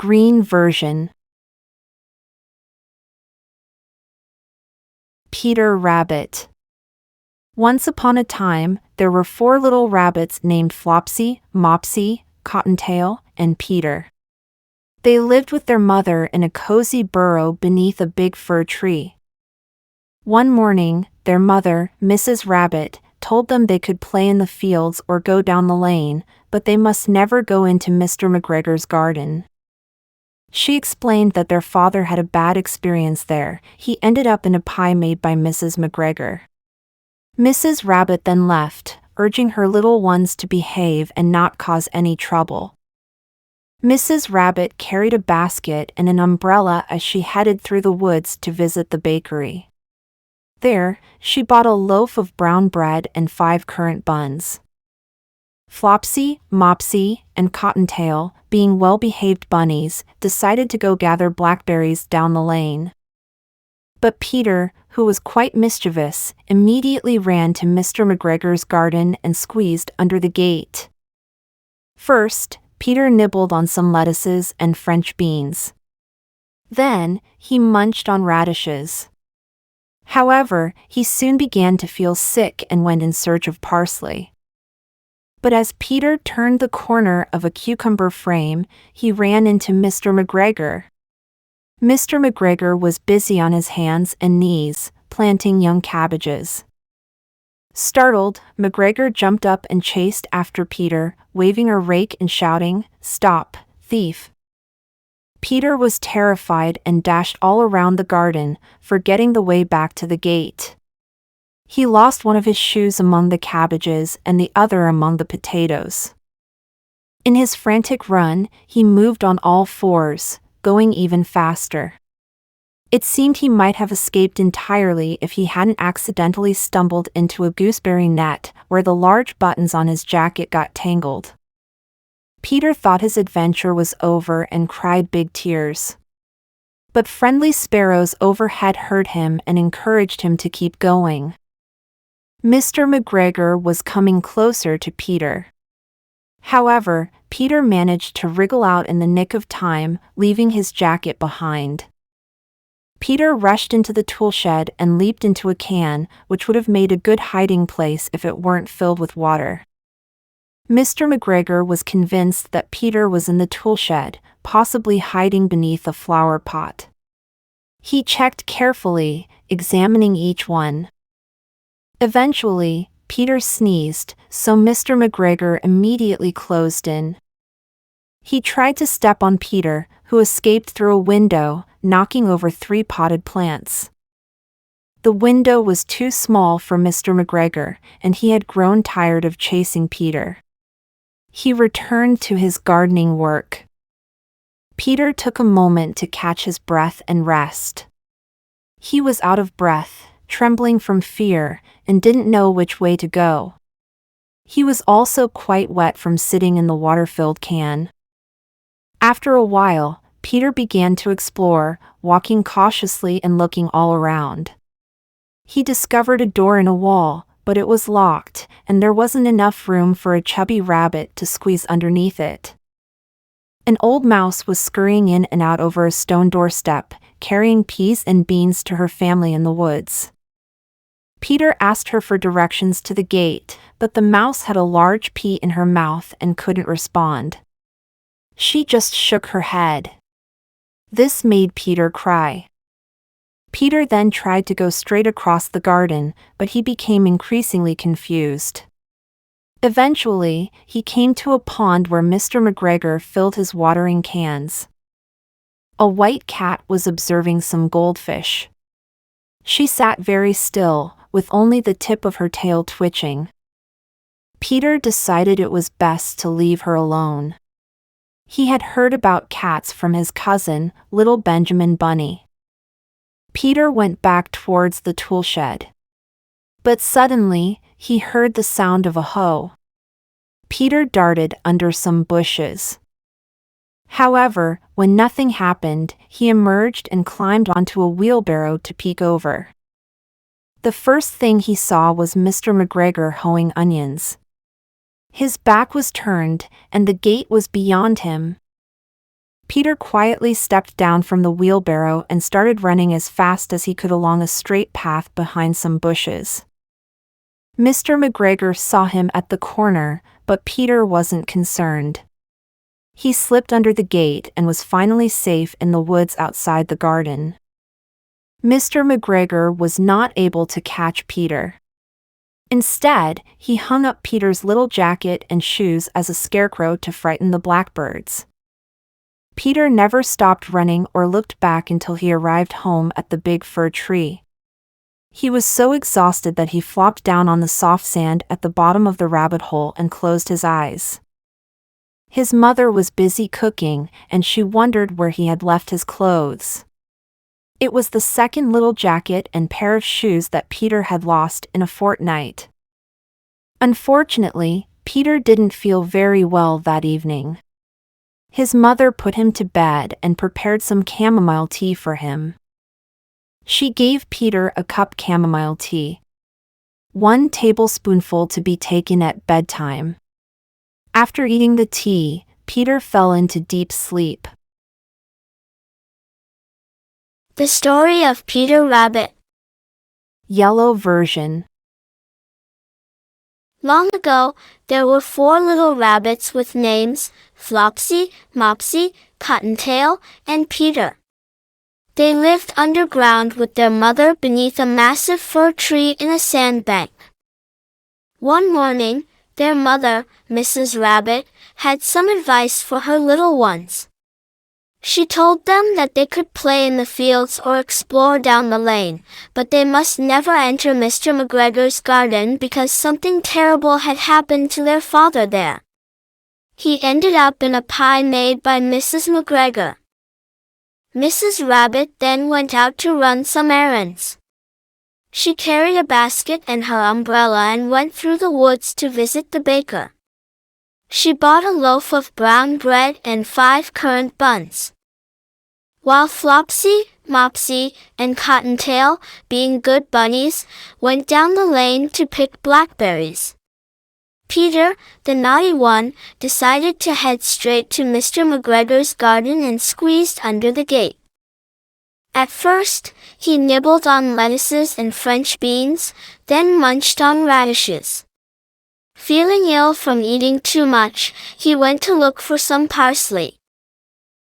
Green version. Peter Rabbit. Once upon a time, there were 4 little rabbits named Flopsy, Mopsy, Cottontail, and Peter. They lived with their mother in a cozy burrow beneath a big fir tree. One morning, their mother, Mrs. Rabbit, told them they could play in the fields or go down the lane, but they must never go into Mr. McGregor's garden. She explained that their father had a bad experience there. He ended up in a pie made by Mrs. McGregor. Mrs. Rabbit then left, urging her little ones to behave and not cause any trouble. Mrs. Rabbit carried a basket and an umbrella as she headed through the woods to visit the bakery. There, she bought a loaf of brown bread and 5 currant buns. Flopsy, Mopsy, and Cottontail, being well-behaved bunnies, decided to go gather blackberries down the lane. But Peter, who was quite mischievous, immediately ran to Mr. McGregor's garden and squeezed under the gate. First, Peter nibbled on some lettuces and French beans. Then, he munched on radishes. However, he soon began to feel sick and went in search of parsley. But as Peter turned the corner of a cucumber frame, he ran into Mr. McGregor. Mr. McGregor was busy on his hands and knees, planting young cabbages. Startled, McGregor jumped up and chased after Peter, waving a rake and shouting, "Stop, thief!" Peter was terrified and dashed all around the garden, forgetting the way back to the gate. He lost one of his shoes among the cabbages and the other among the potatoes. In his frantic run, he moved on all 4s, going even faster. It seemed he might have escaped entirely if he hadn't accidentally stumbled into a gooseberry net where the large buttons on his jacket got tangled. Peter thought his adventure was over and cried big tears. But friendly sparrows overhead heard him and encouraged him to keep going. Mr. McGregor was coming closer to Peter. However, Peter managed to wriggle out in the nick of time, leaving his jacket behind. Peter rushed into the toolshed and leaped into a can, which would have made a good hiding place if it weren't filled with water. Mr. McGregor was convinced that Peter was in the toolshed, possibly hiding beneath a flower pot. He checked carefully, examining each one. Eventually, Peter sneezed, so Mr. McGregor immediately closed in. He tried to step on Peter, who escaped through a window, knocking over 3 potted plants. The window was too small for Mr. McGregor, and he had grown tired of chasing Peter. He returned to his gardening work. Peter took a moment to catch his breath and rest. He was out of breath, trembling from fear, and didn't know which way to go. He was also quite wet from sitting in the water-filled can. After a while, Peter began to explore, walking cautiously and looking all around. He discovered a door in a wall, but it was locked, and there wasn't enough room for a chubby rabbit to squeeze underneath it. An old mouse was scurrying in and out over a stone doorstep, carrying peas and beans to her family in the woods. Peter asked her for directions to the gate, but the mouse had a large pea in her mouth and couldn't respond. She just shook her head. This made Peter cry. Peter then tried to go straight across the garden, but he became increasingly confused. Eventually, he came to a pond where Mr. McGregor filled his watering cans. A white cat was observing some goldfish. She sat very still, with only the tip of her tail twitching. Peter decided it was best to leave her alone. He had heard about cats from his cousin, little Benjamin Bunny. Peter went back towards the toolshed. But suddenly, he heard the sound of a hoe. Peter darted under some bushes. However, when nothing happened, he emerged and climbed onto a wheelbarrow to peek over. The first thing he saw was Mr. McGregor hoeing onions. His back was turned, and the gate was beyond him. Peter quietly stepped down from the wheelbarrow and started running as fast as he could along a straight path behind some bushes. Mr. McGregor saw him at the corner, but Peter wasn't concerned. He slipped under the gate and was finally safe in the woods outside the garden. Mr. McGregor was not able to catch Peter. Instead, he hung up Peter's little jacket and shoes as a scarecrow to frighten the blackbirds. Peter never stopped running or looked back until he arrived home at the big fir tree. He was so exhausted that he flopped down on the soft sand at the bottom of the rabbit hole and closed his eyes. His mother was busy cooking, and she wondered where he had left his clothes. It was the second little jacket and pair of shoes that Peter had lost in a fortnight. Unfortunately, Peter didn't feel very well that evening. His mother put him to bed and prepared some chamomile tea for him. She gave Peter a cup chamomile tea. 1 tablespoonful to be taken at bedtime. After eating the tea, Peter fell into deep sleep. The Story of Peter Rabbit. Yellow version. Long ago, there were 4 little rabbits with names, Flopsy, Mopsy, Cottontail, and Peter. They lived underground with their mother beneath a massive fir tree in a sandbank. One morning, their mother, Mrs. Rabbit, had some advice for her little ones. She told them that they could play in the fields or explore down the lane, but they must never enter Mr. McGregor's garden because something terrible had happened to their father there. He ended up in a pie made by Mrs. McGregor. Mrs. Rabbit then went out to run some errands. She carried a basket and her umbrella and went through the woods to visit the baker. She bought a loaf of brown bread and 5 currant buns. While Flopsy, Mopsy, and Cottontail, being good bunnies, went down the lane to pick blackberries. Peter, the naughty one, decided to head straight to Mr. McGregor's garden and squeezed under the gate. At first, he nibbled on lettuces and French beans, then munched on radishes. Feeling ill from eating too much, he went to look for some parsley.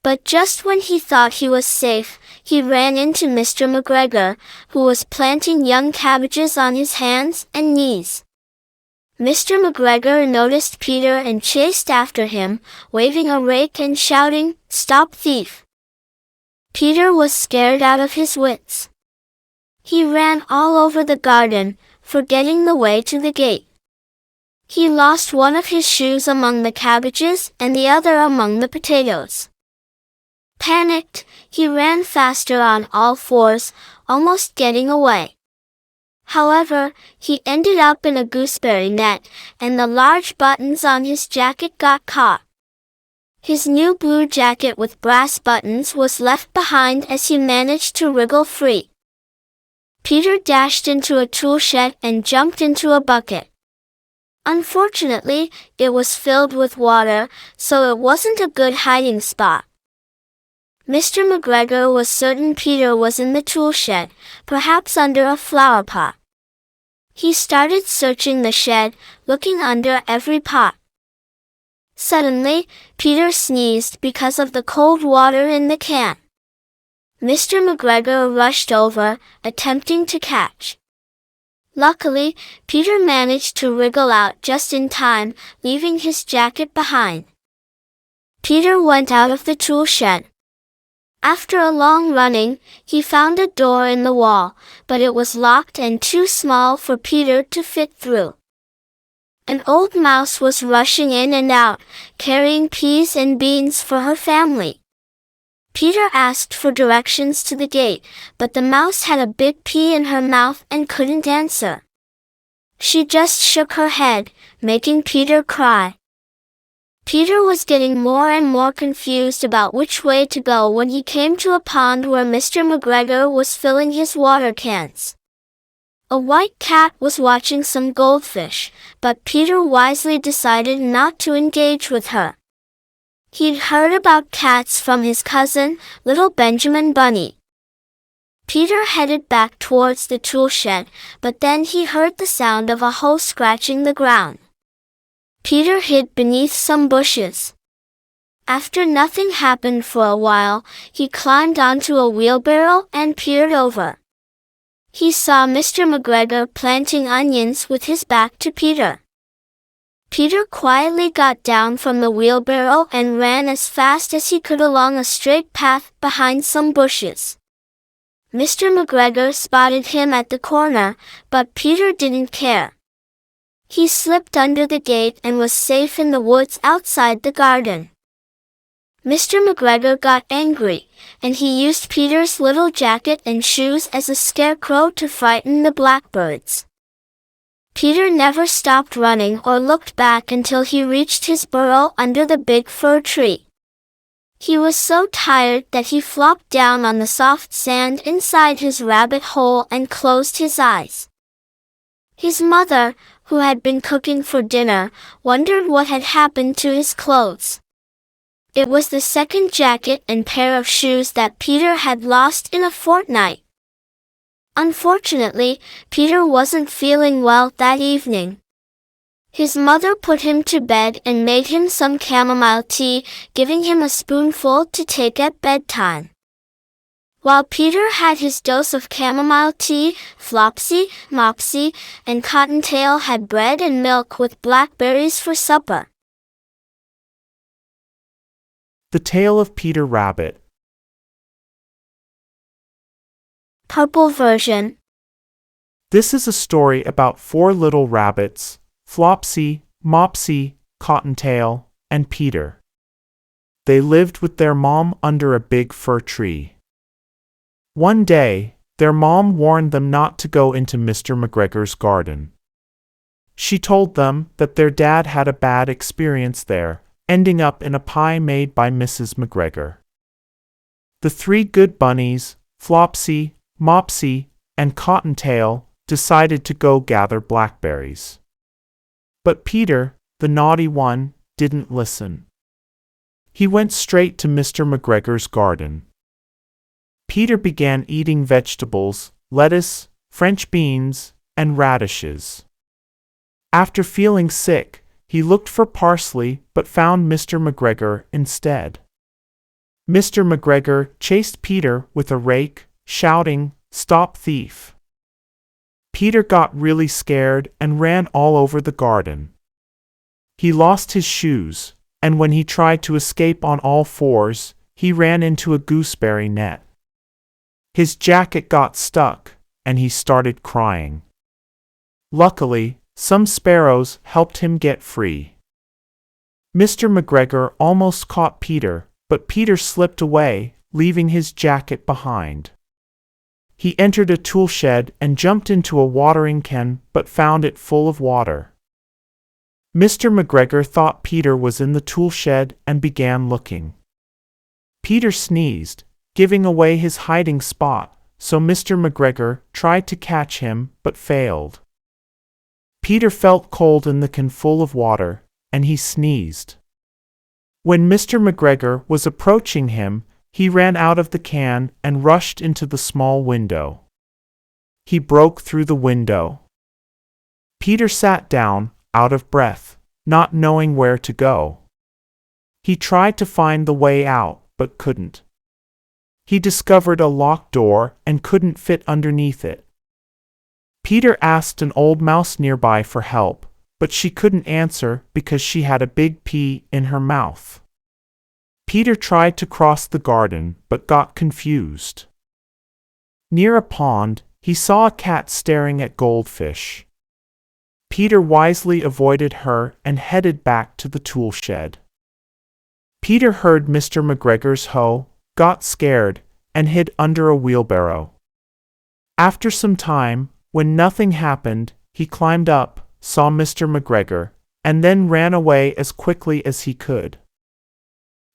But just when he thought he was safe, he ran into Mr. McGregor, who was planting young cabbages on his hands and knees. Mr. McGregor noticed Peter and chased after him, waving a rake and shouting, "Stop thief!" Peter was scared out of his wits. He ran all over the garden, forgetting the way to the gate. He lost one of his shoes among the cabbages and the other among the potatoes. Panicked, he ran faster on all 4s, almost getting away. However, he ended up in a gooseberry net, and the large buttons on his jacket got caught. His new blue jacket with brass buttons was left behind as he managed to wriggle free. Peter dashed into a tool shed and jumped into a bucket. Unfortunately, it was filled with water, so it wasn't a good hiding spot. Mr. McGregor was certain Peter was in the tool shed, perhaps under a flower pot. He started searching the shed, looking under every pot. Suddenly, Peter sneezed because of the cold water in the can. Mr. McGregor rushed over, attempting to catch. Luckily, Peter managed to wriggle out just in time, leaving his jacket behind. Peter went out of the tool shed. After a long running, he found a door in the wall, but it was locked and too small for Peter to fit through. An old mouse was rushing in and out, carrying peas and beans for her family. Peter asked for directions to the gate, but the mouse had a big pea in her mouth and couldn't answer. She just shook her head, making Peter cry. Peter was getting more and more confused about which way to go when he came to a pond where Mr. McGregor was filling his water cans. A white cat was watching some goldfish, but Peter wisely decided not to engage with her. He'd heard about cats from his cousin, little Benjamin Bunny. Peter headed back towards the tool shed, but then he heard the sound of a hoe scratching the ground. Peter hid beneath some bushes. After nothing happened for a while, he climbed onto a wheelbarrow and peered over. He saw Mr. McGregor planting onions with his back to Peter. Peter quietly got down from the wheelbarrow and ran as fast as he could along a straight path behind some bushes. Mr. McGregor spotted him at the corner, but Peter didn't care. He slipped under the gate and was safe in the woods outside the garden. Mr. McGregor got angry, and he used Peter's little jacket and shoes as a scarecrow to frighten the blackbirds. Peter never stopped running or looked back until he reached his burrow under the big fir tree. He was so tired that he flopped down on the soft sand inside his rabbit hole and closed his eyes. His mother, who had been cooking for dinner, wondered what had happened to his clothes. It was the second jacket and pair of shoes that Peter had lost in a fortnight. Unfortunately, Peter wasn't feeling well that evening. His mother put him to bed and made him some chamomile tea, giving him a spoonful to take at bedtime. While Peter had his dose of chamomile tea, Flopsy, Mopsy, and Cottontail had bread and milk with blackberries for supper. The Tale of Peter Rabbit. Purple version. This is a story about 4 little rabbits, Flopsy, Mopsy, Cottontail, and Peter. They lived with their mom under a big fir tree. One day, their mom warned them not to go into Mr. McGregor's garden. She told them that their dad had a bad experience there, ending up in a pie made by Mrs. McGregor. The 3 good bunnies, Flopsy, Mopsy, and Cottontail, decided to go gather blackberries. But Peter, the naughty one, didn't listen. He went straight to Mr. McGregor's garden. Peter began eating vegetables, lettuce, French beans, and radishes. After feeling sick, he looked for parsley but found Mr. McGregor instead. Mr. McGregor chased Peter with a rake, shouting, "Stop thief!" Peter got really scared and ran all over the garden. He lost his shoes, and when he tried to escape on all fours, he ran into a gooseberry net. His jacket got stuck, and he started crying. Luckily, some sparrows helped him get free. Mr. McGregor almost caught Peter, but Peter slipped away, leaving his jacket behind. He entered a tool shed and jumped into a watering can but found it full of water. Mr. McGregor thought Peter was in the tool shed and began looking. Peter sneezed, giving away his hiding spot, so Mr. McGregor tried to catch him but failed. Peter felt cold in the can full of water, and he sneezed. When Mr. McGregor was approaching him, he ran out of the can and rushed into the small window. He broke through the window. Peter sat down, out of breath, not knowing where to go. He tried to find the way out, but couldn't. He discovered a locked door and couldn't fit underneath it. Peter asked an old mouse nearby for help, but she couldn't answer because she had a big pea in her mouth. Peter tried to cross the garden but got confused. Near a pond, he saw a cat staring at goldfish. Peter wisely avoided her and headed back to the tool shed. Peter heard Mr. McGregor's hoe, got scared, and hid under a wheelbarrow. After some time, when nothing happened, he climbed up, saw Mr. McGregor, and then ran away as quickly as he could.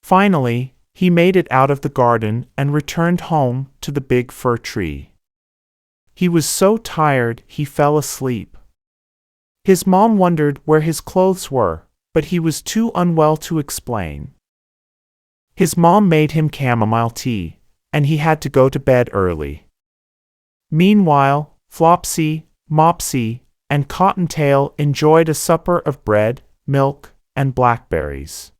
Finally, he made it out of the garden and returned home to the big fir tree. He was so tired he fell asleep. His mom wondered where his clothes were, but he was too unwell to explain. His mom made him chamomile tea, and he had to go to bed early. Meanwhile, Flopsy, Mopsy, and Cottontail enjoyed a supper of bread, milk, and blackberries.